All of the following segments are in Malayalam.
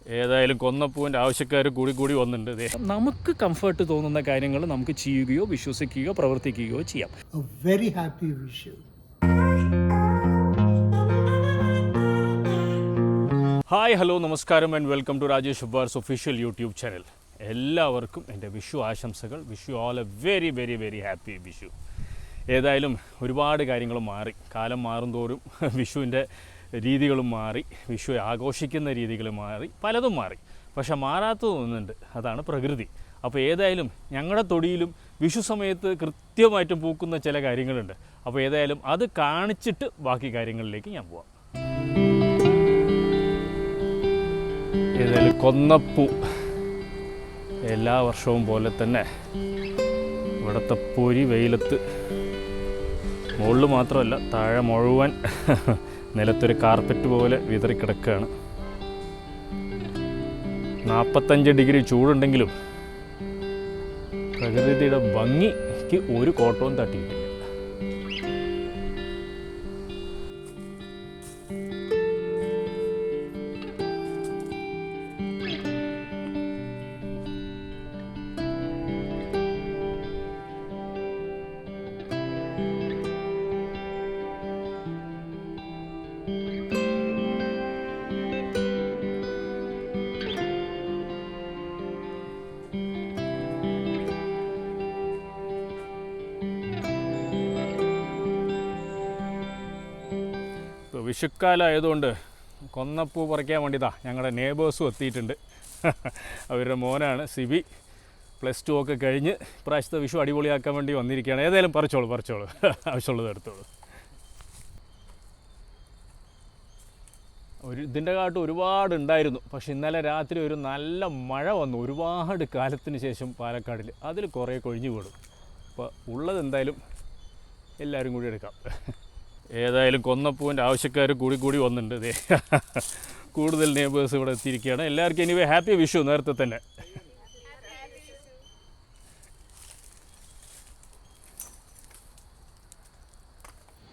ഏതായാലും കൊന്നപ്പൂവിൻ്റെ ആവശ്യക്കാർ കൂടി വന്നിട്ടുണ്ട്. നമുക്ക് കംഫർട്ട് തോന്നുന്ന കാര്യങ്ങൾ നമുക്ക് ചെയ്യുകയോ വിശ്വസിക്കുകയോ പ്രവർത്തിക്കുകയോ ചെയ്യാം. Very happy Vishu. Hi, hello, നമസ്കാരം ആൻഡ് വെൽക്കം ടു രാജേഷ് ഹുബ്ബാർസ് ഒഫീഷ്യൽ യൂട്യൂബ് ചാനൽ. എല്ലാവർക്കും എൻ്റെ വിഷു ആശംസകൾ. Wish you all a very very very happy Vishu. ഏതായാലും ഒരുപാട് കാര്യങ്ങൾ മാറി. കാലം മാറും തോറും വിഷുവിൻ്റെ രീതികളും മാറി, വിഷു ആഘോഷിക്കുന്ന രീതികൾ മാറി, പലതും മാറി. പക്ഷെ മാറാത്തതൊന്നുണ്ട്, അതാണ് പ്രകൃതി. അപ്പോൾ ഏതായാലും ഞങ്ങളുടെ തൊടിയിലും വിഷു സമയത്ത് കൃത്യമായിട്ടും പൂക്കുന്ന ചില കാര്യങ്ങളുണ്ട്. അപ്പോൾ ഏതായാലും അത് കാണിച്ചിട്ട് ബാക്കി കാര്യങ്ങളിലേക്ക് ഞാൻ പോവാം. ഏതായാലും കൊന്നപ്പൂ എല്ലാ വർഷവും പോലെ തന്നെ ഇവിടുത്തെ പൊരി വെയിലത്ത് മുകളിൽ മാത്രമല്ല താഴെ മുഴുവൻ നിലത്തൊരു കാർപ്പറ്റ് പോലെ വിതറിക്കിടക്കുകയാണ്. 45 ഡിഗ്രി ചൂടുണ്ടെങ്കിലും പ്രകൃതിയുടെ ഭംഗിക്ക് ഒരു കോട്ടവും തട്ടിയിട്ടില്ല. വിഷുക്കാലമായതുകൊണ്ട് കൊന്നപ്പൂ പറിക്കാൻ വേണ്ടിയതാ ഞങ്ങളുടെ നെയ്ബേഴ്സും എത്തിയിട്ടുണ്ട്. അവരുടെ മോനാണ് സിബി. +2 ഒക്കെ കഴിഞ്ഞ് ഇപ്രാവശ്യത്തെ വിഷു അടിപൊളിയാക്കാൻ വേണ്ടി വന്നിരിക്കുകയാണ്. ഏതായാലും പറിച്ചോളൂ ആവശ്യമുള്ളത് എടുത്തോളൂ. ഇതിൻ്റെ കാട്ട് ഒരുപാട് ഉണ്ടായിരുന്നു. പക്ഷെ ഇന്നലെ രാത്രി ഒരു നല്ല മഴ വന്നു. ഒരുപാട് കാലത്തിന് ശേഷം പാലക്കാടിൽ അതിൽ കുറേ കൊഴിഞ്ഞു വീടും. അപ്പോൾ ഉള്ളത് എന്തായാലും എല്ലാവരും കൂടി എടുക്കാം. ഏതായാലും കൊന്നപ്പൂവിൻ്റെ ആവശ്യക്കാർ കൂടി വന്നിട്ടുണ്ട്. കൂടുതൽ നെയ്ബേഴ്സ് ഇവിടെ എത്തിയിരിക്കുകയാണ്. എല്ലാവർക്കും എനിവേ ഹാപ്പി വിഷു നേരത്തെ തന്നെ.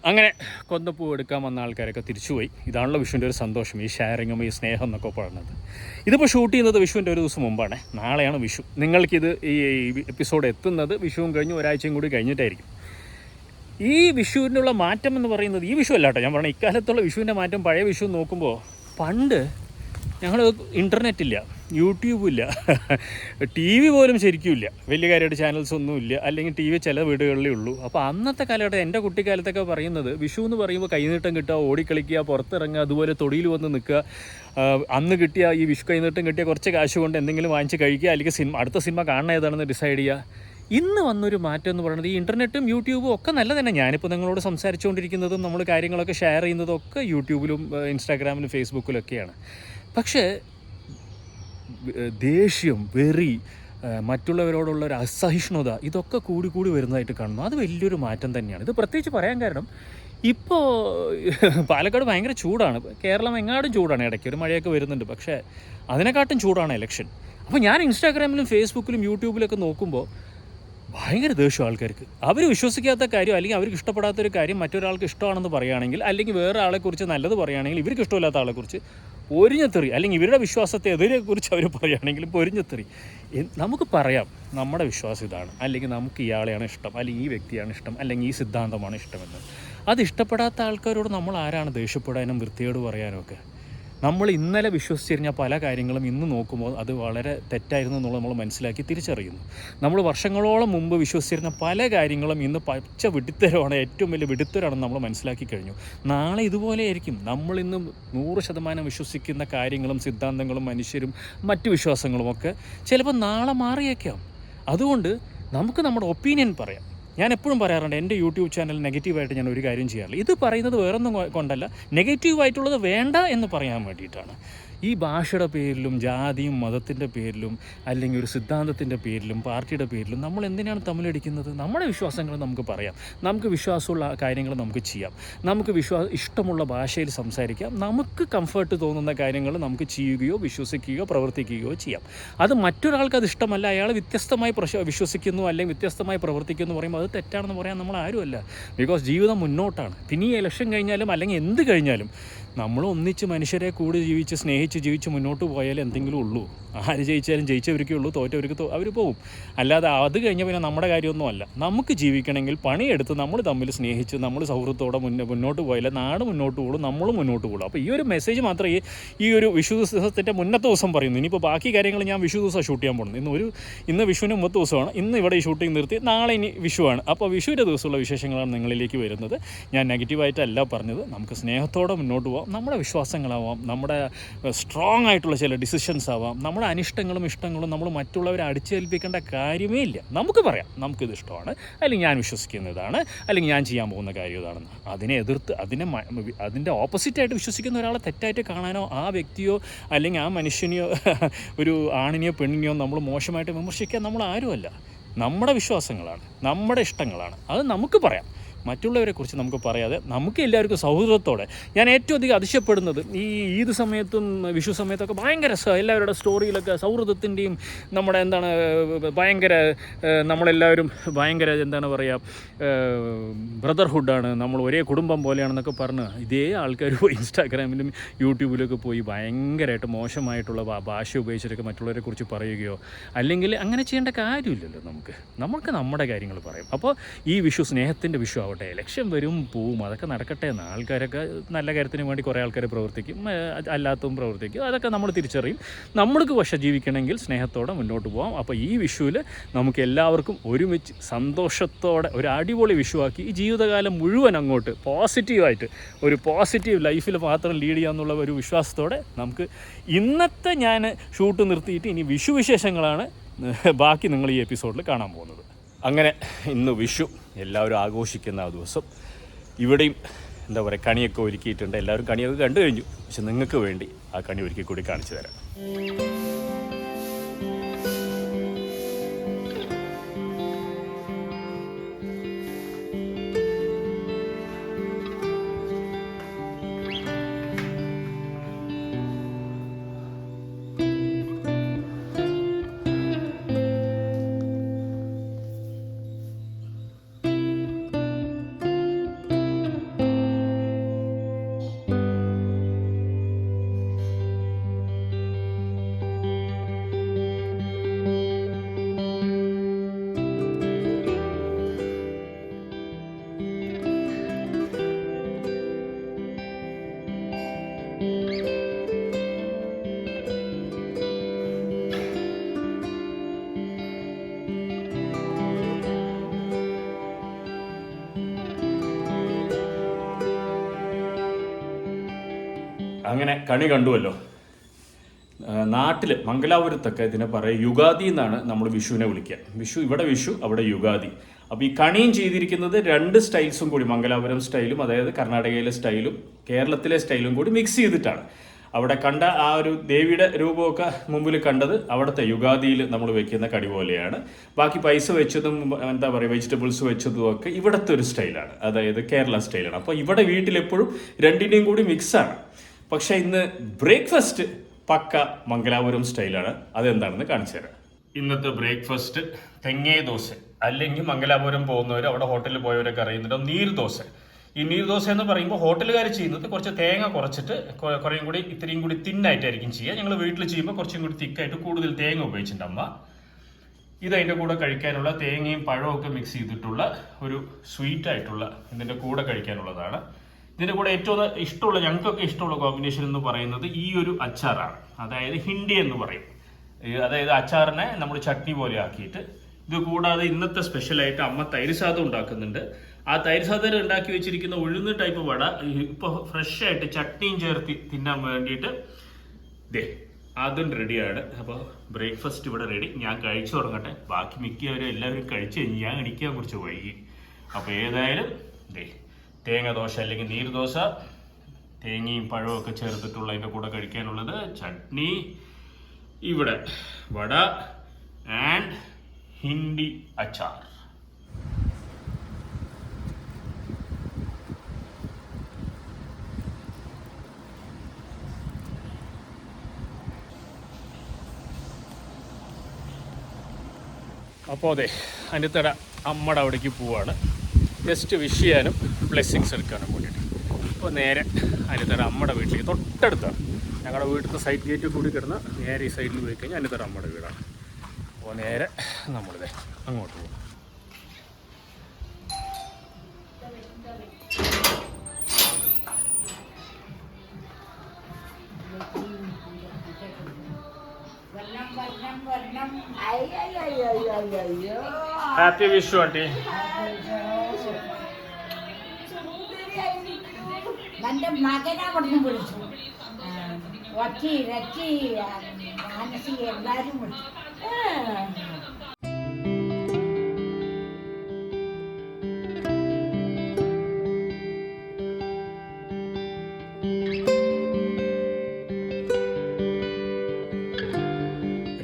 അങ്ങനെ കൊന്നപ്പൂ എടുക്കാൻ വന്ന ആൾക്കാരൊക്കെ തിരിച്ചുപോയി. ഇതാണല്ലോ വിഷുവിൻ്റെ ഒരു സന്തോഷം, ഈ ഷെയറിങ്ങും ഈ സ്നേഹം എന്നൊക്കെ പറയുന്നത്. ഇതിപ്പോൾ ഷൂട്ട് ചെയ്യുന്നത് വിഷുവിൻ്റെ ഒരു ദിവസം മുമ്പാണ്. നാളെയാണ് വിഷു. നിങ്ങൾക്കിത് ഈ എപ്പിസോഡ് എത്തുന്നത് വിഷുവും കഴിഞ്ഞ് ഒരാഴ്ചയും കൂടി കഴിഞ്ഞിട്ടായിരിക്കും. ഈ വിഷുവിനുള്ള മാറ്റം എന്ന് പറയുന്നത് ഈ വിഷു അല്ല കേട്ടോ, ഞാൻ പറഞ്ഞ ഇക്കാലത്തുള്ള വിഷുവിൻ്റെ മാറ്റം. പഴയ വിഷു നോക്കുമ്പോൾ പണ്ട് ഞങ്ങൾ ഇൻ്റർനെറ്റില്ല, യൂട്യൂബില്ല, TV പോലും ശരിക്കും ഇല്ല, വലിയ കാര്യമായിട്ട് ചാനൽസ് ഒന്നും ഇല്ല, അല്ലെങ്കിൽ TV ചില വീടുകളിലേ ഉള്ളൂ. അപ്പോൾ അന്നത്തെ കാലഘട്ടം എൻ്റെ കുട്ടിക്കാലത്തൊക്കെ പറയുന്നത് വിഷു എന്ന് പറയുമ്പോൾ കൈനീട്ടം കിട്ടുക, ഓടിക്കളിക്കുക, പുറത്തിറങ്ങുക, അതുപോലെ തൊടിയിൽ വന്ന് നിൽക്കുക, അന്ന് കിട്ടിയ ഈ വിഷു കൈനീട്ടം കിട്ടിയ കുറച്ച് കാശ് കൊണ്ട് എന്തെങ്കിലും വാങ്ങിച്ച് കഴിക്കുക, അല്ലെങ്കിൽ അടുത്ത സിനിമ കാണുന്ന ഏതാണെന്ന് ഡിസൈഡ് ചെയ്യുക. ഇന്ന് വന്നൊരു മാറ്റം എന്ന് പറയുന്നത് ഈ ഇൻ്റർനെറ്റും യൂട്യൂബും ഒക്കെ നല്ല തന്നെ. ഞാനിപ്പോൾ നിങ്ങളോട് സംസാരിച്ചുകൊണ്ടിരിക്കുന്നതും നമ്മൾ കാര്യങ്ങളൊക്കെ ഷെയർ ചെയ്യുന്നതും ഒക്കെ യൂട്യൂബിലും ഇൻസ്റ്റാഗ്രാമിലും ഫേസ്ബുക്കിലൊക്കെയാണ്. പക്ഷേ ദേഷ്യം, വെറി, മറ്റുള്ളവരോടുള്ള ഒരു അസഹിഷ്ണുത, ഇതൊക്കെ കൂടി വരുന്നതായിട്ട് കാണുന്നു. അത് വലിയൊരു മാറ്റം തന്നെയാണ്. ഇത് പ്രത്യേകിച്ച് പറയാൻ കാരണം ഇപ്പോൾ പാലക്കാട് ഭയങ്കര ചൂടാണ്. കേരളം എങ്ങാടും ചൂടാണ്. ഇടയ്ക്ക് ഒരു മഴയൊക്കെ വരുന്നുണ്ട്. പക്ഷേ അതിനെക്കാട്ടും ചൂടാണ് ഇലക്ഷൻ. അപ്പോൾ ഞാൻ ഇൻസ്റ്റാഗ്രാമിലും ഫേസ്ബുക്കിലും യൂട്യൂബിലൊക്കെ നോക്കുമ്പോൾ ഭയങ്കര ദേഷ്യം ആൾക്കാർക്ക്. അവർ വിശ്വസിക്കാത്ത കാര്യം അല്ലെങ്കിൽ അവർക്ക് ഇഷ്ടപ്പെടാത്തൊരു കാര്യം മറ്റൊരാൾക്ക് ഇഷ്ടമാണെന്ന് പറയുകയാണെങ്കിൽ, അല്ലെങ്കിൽ വേറെ ആളെക്കുറിച്ച് നല്ലത് പറയുകയാണെങ്കിൽ ഇവർക്ക് ഇഷ്ടമില്ലാത്ത ആളെക്കുറിച്ച് പൊരിഞ്ഞെത്തെറി, അല്ലെങ്കിൽ ഇവരുടെ വിശ്വാസത്തെ എതിരെക്കുറിച്ച് അവർ പറയുകയാണെങ്കിൽ പൊരിഞ്ഞെത്തെറി. നമുക്ക് പറയാം നമ്മുടെ വിശ്വാസം ഇതാണ്, അല്ലെങ്കിൽ നമുക്ക് ഇയാളെയാണ് ഇഷ്ടം, അല്ലെങ്കിൽ ഈ വ്യക്തിയാണ് ഇഷ്ടം, അല്ലെങ്കിൽ ഈ സിദ്ധാന്തമാണ് ഇഷ്ടമെന്ന്. അത് ഇഷ്ടപ്പെടാത്ത ആൾക്കാരോട് നമ്മൾ ആരാണ് ദേഷ്യപ്പെടാനും വൃത്തിയോട് പറയാനും ഒക്കെ? നമ്മൾ ഇന്നലെ വിശ്വസിച്ചിരുന്ന പല കാര്യങ്ങളും ഇന്ന് നോക്കുമ്പോൾ അത് വളരെ തെറ്റായിരുന്നു എന്നുള്ളത് നമ്മൾ മനസ്സിലാക്കി തിരിച്ചറിയുന്നു. നമ്മൾ വർഷങ്ങളോളം മുമ്പ് വിശ്വസിച്ചിരുന്ന പല കാര്യങ്ങളും ഇന്ന് പച്ച വിഡിത്തരമാണ്, ഏറ്റവും വലിയ വിഡിത്തരാണെന്ന് നമ്മൾ മനസ്സിലാക്കി കഴിഞ്ഞു. നാളെ ഇതുപോലെയായിരിക്കും. നമ്മളിന്ന് 100% വിശ്വസിക്കുന്ന കാര്യങ്ങളും സിദ്ധാന്തങ്ങളും മനുഷ്യരും മറ്റു വിശ്വാസങ്ങളുമൊക്കെ ചിലപ്പോൾ നാളെ മാറിയേക്കാം. അതുകൊണ്ട് നമുക്ക് നമ്മുടെ ഒപ്പീനിയൻ പറയാം. ഞാൻ എപ്പോഴും പറയാറുണ്ട്, എൻ്റെ യൂട്യൂബ് ചാനൽ നെഗറ്റീവായിട്ട് ഞാൻ ഒരു കാര്യം ചെയ്യാറില്ല. ഇത് പറയുന്നത് വേറൊന്നും കൊണ്ടല്ല, നെഗറ്റീവായിട്ടുള്ളത് വേണ്ട എന്ന് പറയാൻ വേണ്ടിയിട്ടാണ്. ഈ ഭാഷയുടെ പേരിലും ജാതിയും മതത്തിൻ്റെ പേരിലും അല്ലെങ്കിൽ ഒരു സിദ്ധാന്തത്തിൻ്റെ പേരിലും പാർട്ടിയുടെ പേരിലും നമ്മൾ എന്തിനാണ് തമ്മിലടിക്കുന്നത്? നമ്മുടെ വിശ്വാസങ്ങൾ നമുക്ക് പറയാം, നമുക്ക് വിശ്വാസമുള്ള കാര്യങ്ങൾ നമുക്ക് ചെയ്യാം, നമുക്ക് ഇഷ്ടമുള്ള ഭാഷയിൽ സംസാരിക്കാം, നമുക്ക് കംഫർട്ട് തോന്നുന്ന കാര്യങ്ങൾ നമുക്ക് ചെയ്യുകയോ വിശ്വസിക്കുകയോ പ്രവർത്തിക്കുകയോ ചെയ്യാം. അത് മറ്റൊരാൾക്ക് അത് ഇഷ്ടമല്ല, അയാൾ വ്യത്യസ്തമായി വിശ്വസിക്കുന്നു അല്ലെങ്കിൽ വ്യത്യസ്തമായി പ്രവർത്തിക്കുന്നു എന്ന് പറയുമ്പോൾ അത് തെറ്റാണെന്ന് പറയാൻ നമ്മൾ ആരുമല്ല. ബിക്കോസ് ജീവിതം മുന്നോട്ടാണ്. പിന്നെ ഈ ഇലക്ഷൻ കഴിഞ്ഞാലും അല്ലെങ്കിൽ എന്ത് കഴിഞ്ഞാലും നമ്മൾ ഒന്നിച്ച് മനുഷ്യരെ കൂടി ജീവിച്ച് സ്നേഹിച്ച് ജീവിച്ച് മുന്നോട്ട് പോയാലേ എന്തെങ്കിലും ഉള്ളൂ. ആര് ജയിച്ചാലും ജയിച്ചവർക്കേ ഉള്ളൂ, തോറ്റവർക്ക് അവർ പോകും. അല്ലാതെ അത് കഴിഞ്ഞാൽ പിന്നെ നമ്മുടെ കാര്യമൊന്നുമല്ല. നമുക്ക് ജീവിക്കണമെങ്കിൽ പണിയെടുത്ത് നമ്മൾ തമ്മിൽ സ്നേഹിച്ച് നമ്മൾ സൗഹൃദത്തോടെ മുന്നോട്ട് പോയാലേ നാട് മുന്നോട്ട് പോകുള്ളൂ, നമ്മളും മുന്നോട്ട് പോകുള്ളൂ. അപ്പോൾ ഈ ഒരു മെസ്സേജ് മാത്രമേ ഈ ഒരു വിഷു ദിവസത്തിൻ്റെ മുന്നത്തെ ദിവസം പറയുന്നു. ഇനിയിപ്പോൾ ബാക്കി കാര്യങ്ങൾ ഞാൻ വിഷു ദിവസം ഷൂട്ട് ചെയ്യാൻ പോകുന്നത്. ഇന്ന് വിഷുവിന് മുമ്പത്തെ ദിവസമാണ്. ഇന്ന് ഇവിടെ ഈ ഷൂട്ടിംഗ് നിർത്തി, നാളെ ഇനി വിഷുവാണ്. അപ്പോൾ വിഷുവിൻ്റെ ദിവസമുള്ള വിശേഷങ്ങളാണ് നിങ്ങളിലേക്ക് വരുന്നത്. ഞാൻ നെഗറ്റീവായിട്ടല്ല പറഞ്ഞത്. നമുക്ക് സ്നേഹത്തോടെ മുന്നോട്ട് പോകാം, നമ്മുടെ വിശ്വാസങ്ങളാവാം, നമ്മുടെ സ്ട്രോങ് ആയിട്ടുള്ള ചില ഡിസിഷൻസ് ആവാം, നമ്മുടെ അനിഷ്ടങ്ങളും ഇഷ്ടങ്ങളും നമ്മൾ മറ്റുള്ളവരെ അടിച്ചേൽപ്പിക്കേണ്ട കാര്യമേ ഇല്ല. നമുക്ക് പറയാം നമുക്കിത് ഇഷ്ടമാണ്, അല്ലെങ്കിൽ ഞാൻ വിശ്വസിക്കുന്നതാണ്, അല്ലെങ്കിൽ ഞാൻ ചെയ്യാൻ പോകുന്ന കാര്യം ഇതാണെന്ന്. അതിനെ എതിർത്ത് അതിൻ്റെ ഓപ്പോസിറ്റായിട്ട് വിശ്വസിക്കുന്ന ഒരാളെ തെറ്റായിട്ട് കാണാനോ ആ വ്യക്തിയോ അല്ലെങ്കിൽ ആ മനുഷ്യനെയോ ഒരു ആണിനെയോ പെണ്ണിനെയോ നമ്മൾ മോശമായിട്ട് വിമർശിക്കാൻ നമ്മൾ ആരുമല്ല. നമ്മുടെ വിശ്വാസങ്ങളാണ്, നമ്മുടെ ഇഷ്ടങ്ങളാണ്, അത് നമുക്ക് പറയാം. മറ്റുള്ളവരെക്കുറിച്ച് നമുക്ക് പറയാതെ നമുക്ക് എല്ലാവർക്കും സൗഹൃദത്തോടെ. ഞാൻ ഏറ്റവും അധികം അതിശയപ്പെടുന്നത് ഈ ഈദ് സമയത്തും വിഷു സമയത്തൊക്കെ ഭയങ്കര എല്ലാവരുടെ സ്റ്റോറിയിലൊക്കെ സൗഹൃദത്തിൻ്റെയും നമ്മുടെ ഭയങ്കര നമ്മളെല്ലാവരും ഭയങ്കര ബ്രദർഹുഡാണ്, നമ്മൾ ഒരേ കുടുംബം പോലെയാണെന്നൊക്കെ പറഞ്ഞ് ഇതേ ആൾക്കാർ പോയി ഇൻസ്റ്റാഗ്രാമിലും യൂട്യൂബിലൊക്കെ പോയി ഭയങ്കരമായിട്ട് മോശമായിട്ടുള്ള ഭാഷ ഉപയോഗിച്ചിട്ടൊക്കെ മറ്റുള്ളവരെക്കുറിച്ച് പറയുകയോ അല്ലെങ്കിൽ അങ്ങനെ ചെയ്യേണ്ട കാര്യമില്ലല്ലോ. നമുക്ക് നമ്മുടെ കാര്യങ്ങൾ പറയും. അപ്പോൾ ഈ വിഷു സ്നേഹത്തിൻ്റെ വിഷു ആവട്ടെ, ഇലക്ഷൻ വരും പോവും, അതൊക്കെ നടക്കട്ടെ എന്ന്. ആൾക്കാരൊക്കെ നല്ല കാര്യത്തിന് വേണ്ടി കുറേ ആൾക്കാർ പ്രവർത്തിക്കും, അല്ലാത്തതും പ്രവർത്തിക്കും, അതൊക്കെ നമ്മൾ തിരിച്ചറിയും. നമ്മൾക്ക് പക്ഷേ ജീവിക്കണമെങ്കിൽ സ്നേഹത്തോടെ മുന്നോട്ട് പോകാം. അപ്പോൾ ഈ വിഷുവിൽ നമുക്ക് എല്ലാവർക്കും ഒരുമിച്ച് സന്തോഷത്തോടെ ഒരു അടിപൊളി വിഷുവാക്കി ഈ ജീവിതകാലം മുഴുവൻ അങ്ങോട്ട് പോസിറ്റീവായിട്ട് ഒരു പോസിറ്റീവ് ലൈഫിൽ മാത്രം ലീഡ് ചെയ്യാമെന്നുള്ള ഒരു വിശ്വാസത്തോടെ നമുക്ക് ഇന്നത്തെ ഞാൻ ഷൂട്ട് നിർത്തിയിട്ട് ഇനി വിഷു വിശേഷങ്ങളാണ് ബാക്കി നിങ്ങൾ ഈ എപ്പിസോഡിൽ കാണാൻ പോകുന്നത്. അങ്ങനെ ഇന്ന് വിഷു എല്ലാവരും ആഘോഷിക്കുന്ന ആ ദിവസം. ഇവിടെയും കണിയൊക്കെ ഒരുക്കിയിട്ടുണ്ട്. എല്ലാവരും കണിയൊക്കെ കണ്ടു കഴിഞ്ഞു. പക്ഷെ നിങ്ങൾക്ക് വേണ്ടി ആ കണി ഒരുക്കി കൂടി കാണിച്ചു തരാം. അങ്ങനെ കണി കണ്ടുവല്ലോ. നാട്ടിൽ മംഗലാപുരത്തൊക്കെ ഇതിനെ പറയുക യുഗാദി എന്നാണ് നമ്മൾ വിഷുവിനെ വിളിക്കുക. ഇവിടെ വിഷു അവിടെ യുഗാദി. അപ്പോൾ ഈ കണിയും ചെയ്തിരിക്കുന്നത് 2 സ്റ്റൈൽസും കൂടി, മംഗലാപുരം സ്റ്റൈലും അതായത് കർണാടകയിലെ സ്റ്റൈലും കേരളത്തിലെ സ്റ്റൈലും കൂടി മിക്സ് ചെയ്തിട്ടാണ്. അവിടെ കണ്ട ആ ഒരു ദേവിയുടെ രൂപമൊക്കെ മുമ്പിൽ കണ്ടത് അവിടുത്തെ യുഗാദിയിൽ നമ്മൾ വെക്കുന്ന കടി പോലെയാണ്. ബാക്കി പൈസ വെച്ചതും വെജിറ്റബിൾസ് വെച്ചതും ഒക്കെ ഇവിടുത്തെ ഒരു സ്റ്റൈലാണ്, അതായത് കേരള സ്റ്റൈലാണ്. അപ്പോൾ ഇവിടെ വീട്ടിലെപ്പോഴും രണ്ടിൻ്റെയും കൂടി മിക്സാണ്. പക്ഷേ ഇന്ന് ബ്രേക്ക്ഫാസ്റ്റ് പക്ക മംഗലാപുരം സ്റ്റൈലാണ്. അതെന്താണെന്ന് കാണിച്ചു തരാം. ഇന്നത്തെ ബ്രേക്ക്ഫാസ്റ്റ് തെങ്ങേ ദോശ, അല്ലെങ്കിൽ മംഗലാപുരം പോകുന്നവർ അവിടെ ഹോട്ടലിൽ പോയവരൊക്കെ അറിയുന്നുണ്ടോ നീർദോശ. ഈ നീർദോശ എന്ന് പറയുമ്പോൾ ഹോട്ടലുകാർ ചെയ്യുന്നത് കുറച്ച് തേങ്ങ കുറച്ചിട്ട് ഇത്രയും കൂടി തിന്നായിട്ടായിരിക്കും ചെയ്യുക. ഞങ്ങൾ വീട്ടിൽ ചെയ്യുമ്പോൾ കുറച്ചും കൂടി തിക്കായിട്ട് കൂടുതൽ തേങ്ങ ഉപയോഗിച്ചിട്ടുണ്ട് അമ്മ. ഇതതിൻ്റെ കൂടെ കഴിക്കാനുള്ള തേങ്ങയും പഴവും ഒക്കെ മിക്സ് ചെയ്തിട്ടുള്ള ഒരു സ്വീറ്റായിട്ടുള്ള ഇതിൻ്റെ കൂടെ കഴിക്കാനുള്ളതാണ്. ഇതിൻ്റെ കൂടെ ഏറ്റവും ഇഷ്ടമുള്ള, ഞങ്ങൾക്കൊക്കെ ഇഷ്ടമുള്ള കോമ്പിനേഷൻ എന്ന് പറയുന്നത് ഈ ഒരു അച്ചാറാണ്, അതായത് ഹിണ്ടി എന്ന് പറയും. അതായത് അച്ചാറിനെ നമ്മൾ ചട്നി പോലെ ആക്കിയിട്ട്. ഇത് കൂടാതെ ഇന്നത്തെ സ്പെഷ്യലായിട്ട് അമ്മ തൈര് സാദം ഉണ്ടാക്കുന്നുണ്ട്. ആ തൈര് സാദം ഉണ്ടാക്കി വെച്ചിരിക്കുന്ന ഉഴുന്ന് ടൈപ്പ് വട ഇപ്പോൾ ഫ്രഷ് ആയിട്ട് ചട്നിയും ചേർത്ത് തിന്നാൻ വേണ്ടിയിട്ട് അതും റെഡിയാണ്. അപ്പോൾ ബ്രേക്ക്ഫാസ്റ്റ് ഇവിടെ റെഡി. ഞാൻ കഴിച്ചു തുടങ്ങട്ടെ. ബാക്കി മിക്കവരും എല്ലാവരും കഴിച്ചു കഴിഞ്ഞ് ഞാൻ എണിക്കാൻ കുറച്ച് വൈകി. അപ്പോൾ ഏതായാലും തേങ്ങ ദോശ അല്ലെങ്കിൽ നീർദോശ, തേങ്ങയും പഴവും ഒക്കെ ചേർത്തിട്ടുള്ള അതിൻ്റെ കൂടെ കഴിക്കാനുള്ളത് ചട്നി, ഇവിടെ വട ആൻഡ് ഹിന്ദി അച്ചാർ. അപ്പോൾ അതിൻ്റെ തട അമ്മയുടെ അവിടേക്ക് പോവാണ്. ജസ്റ്റ് വിഷ് ചെയ്യാനും ബ്ലെസ്സിങ്സ് എടുക്കാനും വേണ്ടിയിട്ട്. അപ്പോൾ നേരെ അനിതറ അമ്മയുടെ വീട്ടിലേക്ക് തൊട്ടടുത്താണ്. ഞങ്ങളുടെ വീട്ടിലത്തെ സൈഡ് ഗേറ്റ് കൂടി കിടന്ന് നേരെ ഈ സൈഡിൽ പോയി കഴിഞ്ഞാൽ അനിതറ അമ്മയുടെ വീടാണ്. അപ്പോൾ നേരെ നമ്മളിത് അങ്ങോട്ട് പോകും. Happy Vishu aunty. എൻ്റെ മകനെ അവിടുന്ന് വിളിച്ചു, വച്ചി രച്ചി മാനസി എല്ലാവരും വിളിച്ചു.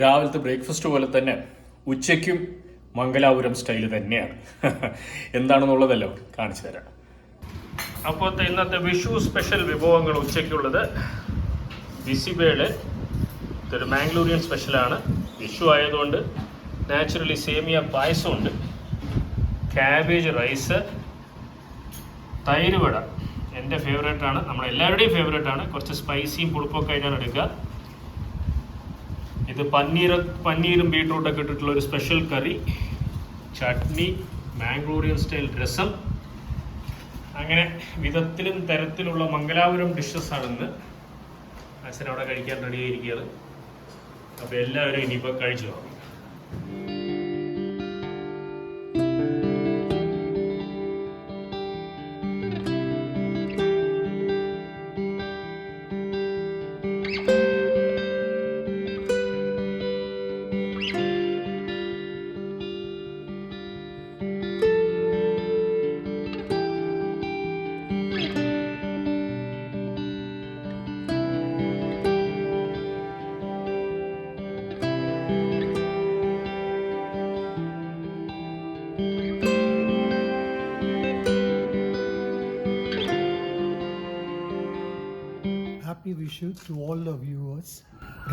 രാവിലത്തെ ബ്രേക്ക്ഫാസ്റ്റ് പോലെ തന്നെ ഉച്ചയ്ക്കും മംഗലാപുരം സ്റ്റൈല് തന്നെയാണ്. എന്താണെന്നുള്ളതല്ലോ കാണിച്ചു തരാം. അപ്പോഴത്തെ ഇന്നത്തെ വിഷു സ്പെഷ്യൽ വിഭവങ്ങൾ ഉച്ചയ്ക്കുള്ളത് ബിസിബേള്. ഇതൊരു മാംഗ്ലൂരിയൻ സ്പെഷ്യലാണ്. വിഷു ആയതുകൊണ്ട് നാച്ചുറലി സേമിയ പായസമുണ്ട്, ക്യാബേജ് റൈസ്, തൈര് വട എൻ്റെ ഫേവറേറ്റാണ്, നമ്മളെല്ലാവരുടെയും ഫേവറേറ്റാണ്. കുറച്ച് സ്പൈസിയും പുളിപ്പൊക്കെ ആയിട്ടാണ് എടുക്കുക. ഇത് പന്നീരും ബീട്രൂട്ടൊക്കെ ഇട്ടിട്ടുള്ള ഒരു സ്പെഷ്യൽ കറി, ചട്നി, മാംഗ്ലൂരിയൻ സ്റ്റൈൽ രസം. അങ്ങനെ വിധത്തിലും തരത്തിലുള്ള മംഗലാപുരം ഡിഷസ് ആണെന്ന് അച്ഛൻ അവിടെ കഴിക്കാൻ റെഡി ആയിരിക്കുകയാണ്. അപ്പോൾ എല്ലാവരും ഇനിയിപ്പോൾ കഴിച്ചു നോക്കും. Happy Vishu to all the viewers.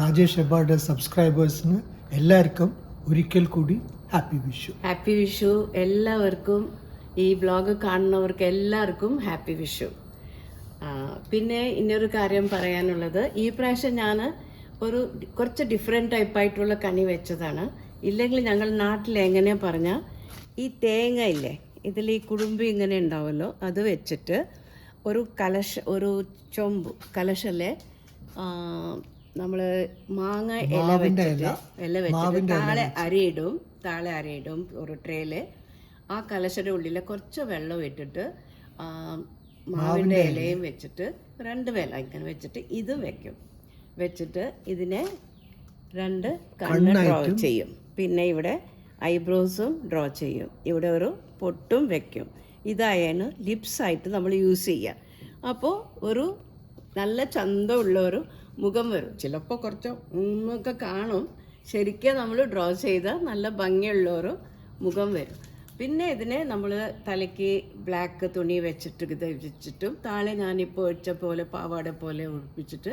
Rajesh Ebada സബ്സ്ക്രൈബേഴ്സിന് എല്ലാവർക്കും ഒരിക്കൽ കൂടി ഹാപ്പി വിഷു. ഹാപ്പി വിഷു എല്ലാവർക്കും, ഈ വ്ലോഗ് കാണുന്നവർക്ക് എല്ലാവർക്കും ഹാപ്പി വിഷു. പിന്നെ ഇന്നൊരു കാര്യം പറയാനുള്ളത്, ഈ പ്രാവശ്യം ഞാൻ കുറച്ച് ഡിഫറെൻറ്റ് ടൈപ്പായിട്ടുള്ള കണി വെച്ചതാണ്. ഇല്ലെങ്കിൽ ഞങ്ങൾ നാട്ടിൽ എങ്ങനെ പറഞ്ഞാൽ ഈ തേങ്ങ ഇല്ലേ, ഇതിൽ ഈ കുടുംബി ഇങ്ങനെ ഉണ്ടാവുമല്ലോ, അത് വെച്ചിട്ട് ഒരു ചൊമ്പ് കലശല്ലേ നമ്മൾ മാങ്ങ ഇല വെച്ചിട്ട് താഴെ അരയിടും ഒരു ട്രേയില്. ആ കലശയുടെ ഉള്ളിൽ കുറച്ച് വെള്ളം ഇട്ടിട്ട് മാവിൻ്റെ ഇലയും വെച്ചിട്ട് 2 വില ഇങ്ങനെ വെച്ചിട്ട് ഇത് വെച്ചിട്ട് ഇതിനെ 2 കണ്ണ് ഡ്രോ ചെയ്യും. പിന്നെ ഇവിടെ ഐബ്രോസും ഡ്രോ ചെയ്യും. ഇവിടെ ഒരു പൊട്ടും വെക്കും. ഇതായാണ് ലിപ്സായിട്ട് നമ്മൾ യൂസ് ചെയ്യുക. അപ്പോൾ ഒരു നല്ല ചന്തമുള്ള ഒരു മുഖം വരും. ചിലപ്പോൾ കുറച്ച് ഒക്കെ കാണും, ശരിക്കും നമ്മൾ ഡ്രോ ചെയ്ത നല്ല ഭംഗിയുള്ള ഒരു മുഖം വരും. പിന്നെ ഇതിനെ നമ്മൾ തലയ്ക്ക് ബ്ലാക്ക് തുണി വെച്ചിട്ട് ഇത് വെച്ചിട്ടും താഴെ ഞാനിപ്പോൾ വെച്ച പോലെ പാവാട പോലെ ഉടുപ്പിച്ചിട്ട്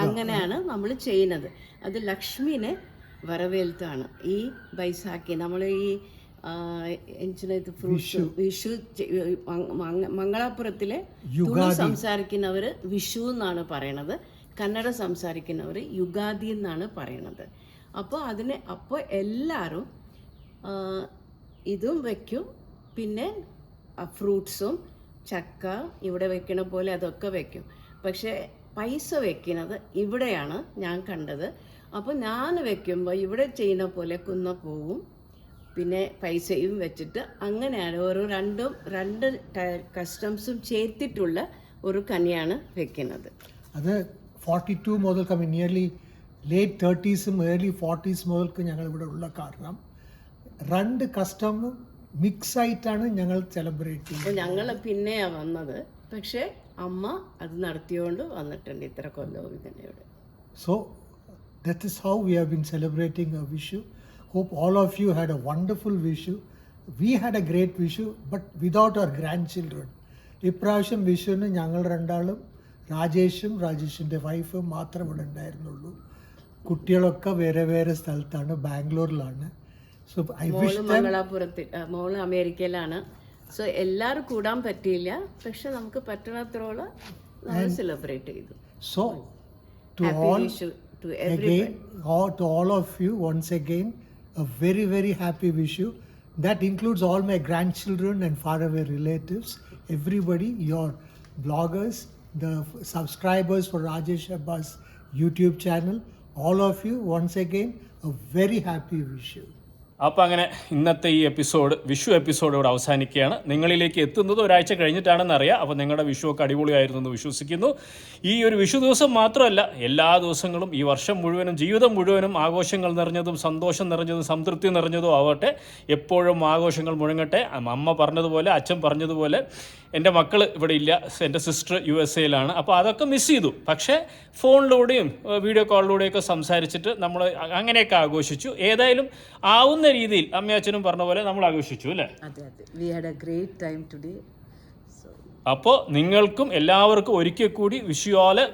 അങ്ങനെയാണ് നമ്മൾ ചെയ്യുന്നത്. അത് ലക്ഷ്മിനെ വരവേൽത്താണ്. ഈ ബൈസാഖി നമ്മൾ ഈ ഫ്രൂട്ട്സ് വിഷു മംഗളാപുരത്തിലെ തുളു സംസാരിക്കുന്നവർ വിഷു എന്നാണ് പറയണത്, കന്നഡ സംസാരിക്കുന്നവർ യുഗാദി എന്നാണ് പറയണത്. അപ്പോൾ എല്ലാവരും ഇതും വയ്ക്കും. പിന്നെ ഫ്രൂട്ട്സും ചക്ക ഇവിടെ വെക്കണ പോലെ അതൊക്കെ വെക്കും. പക്ഷേ പൈസ വെക്കുന്നത് ഇവിടെയാണ് ഞാൻ കണ്ടത്. അപ്പോൾ ഞാൻ വെക്കുമ്പോൾ ഇവിടെ ചെയ്യുന്ന പോലെ കുന്നപ്പൂവും പിന്നെ പൈസയും വെച്ചിട്ട് അങ്ങനെയാണ് ഒരു രണ്ട് കസ്റ്റംസും ചേർത്തിട്ടുള്ള ഒരു കനിയാണ് വെക്കുന്നത്. അത് 42 മുതൽ nearly late 30s early 40s മുതൽക്ക് ഞങ്ങൾ ഇവിടെ ഉള്ള കാരണം 2 കസ്റ്റമും മിക്സ് ആയിട്ടാണ് ഞങ്ങൾ സെലിബ്രേറ്റ് ചെയ്യുന്നത്. ഞങ്ങൾ പിന്നെയാണ് വന്നത്, പക്ഷേ അമ്മ അത് നടത്തിയോണ്ട് വന്നിട്ടുണ്ട് ഇത്ര കൊല്ലവും ഇതിൻ്റെ. So that is how we have been celebrating a Vishu. Hope all of you had a wonderful Vishu. We had a great Vishu, but without our grandchildren. ഇപ്രാവശ്യം വിഷുവിന് ഞങ്ങൾ രണ്ടാളും രാജേഷിൻ്റെ വൈഫും മാത്രം ഇവിടെ ഉണ്ടായിരുന്നുള്ളൂ. കുട്ടികളൊക്കെ വേറെ വേറെ സ്ഥലത്താണ്, ബാംഗ്ലൂരിലാണ്. സോ ഐ വിഷ് മംഗളാപുരത്തിൽ മോള് അമേരിക്കയിലാണ്, സോ എല്ലാവരും കൂടാൻ പറ്റിയില്ല, പക്ഷെ നമുക്ക് പറ്റണത്രോളം നമ്മൾ സെലിബ്രേറ്റ് ചെയ്തു. So, to Happy all, Vishu to everybody. again, to all of you, once again, a very, very happy Vishu. That includes all my grandchildren and faraway relatives, everybody, your bloggers, the subscribers for Rajesh Abbas YouTube channel, all of you, once again, a very happy Vishu. അപ്പോൾ അങ്ങനെ ഇന്നത്തെ ഈ എപ്പിസോഡ്, വിഷു എപ്പിസോഡ് ഇവിടെ അവസാനിക്കുകയാണ്. നിങ്ങളിലേക്ക് എത്തുന്നത് ഒരാഴ്ച കഴിഞ്ഞിട്ടാണെന്ന് അറിയാം. അപ്പോൾ നിങ്ങളുടെ വിഷു ഒക്കെ അടിപൊളിയായിരുന്നു എന്ന് വിശ്വസിക്കുന്നു. ഈ ഒരു വിഷു ദിവസം മാത്രമല്ല, എല്ലാ ദിവസങ്ങളും ഈ വർഷം മുഴുവനും, ജീവിതം മുഴുവനും ആഘോഷങ്ങൾ നിറഞ്ഞതും സന്തോഷം നിറഞ്ഞതും സംതൃപ്തി നിറഞ്ഞതും ആവട്ടെ. എപ്പോഴും ആഘോഷങ്ങൾ മുഴങ്ങട്ടെ. അമ്മ പറഞ്ഞതുപോലെ, അച്ഛൻ പറഞ്ഞതുപോലെ, എൻ്റെ മക്കൾ ഇവിടെ ഇല്ല, എൻ്റെ സിസ്റ്റർ USA-യിലാണ്. അപ്പോൾ അതൊക്കെ മിസ് ചെയ്തു. പക്ഷേ ഫോണിലൂടെയും വീഡിയോ കോളിലൂടെയൊക്കെ സംസാരിച്ചിട്ട് നമ്മൾ അങ്ങനെയൊക്കെ ആഘോഷിച്ചു. ഏതായാലും ആവുന്ന രീതിയിൽ അമ്മയച്ഛനും പറഞ്ഞ പോലെ നമ്മൾ ആഘോഷിച്ചു അല്ലേ? അതെ, we had a great time today. അപ്പോൾ നിങ്ങൾക്കും എല്ലാവർക്കും ഒരിക്കൽ കൂടി wish you all a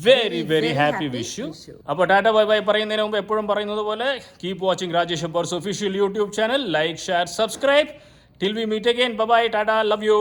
very very happy Vishu. അപ്പോൾ ടാറ്റ ബൈ ബൈ പറയുന്നതിന് മുമ്പ് എപ്പോഴും പറയുന്നത് പോലെ, keep watching Rajesh Abbas official YouTube channel. Like, share, subscribe. Till we meet again. Bye bye. Tata. Love U.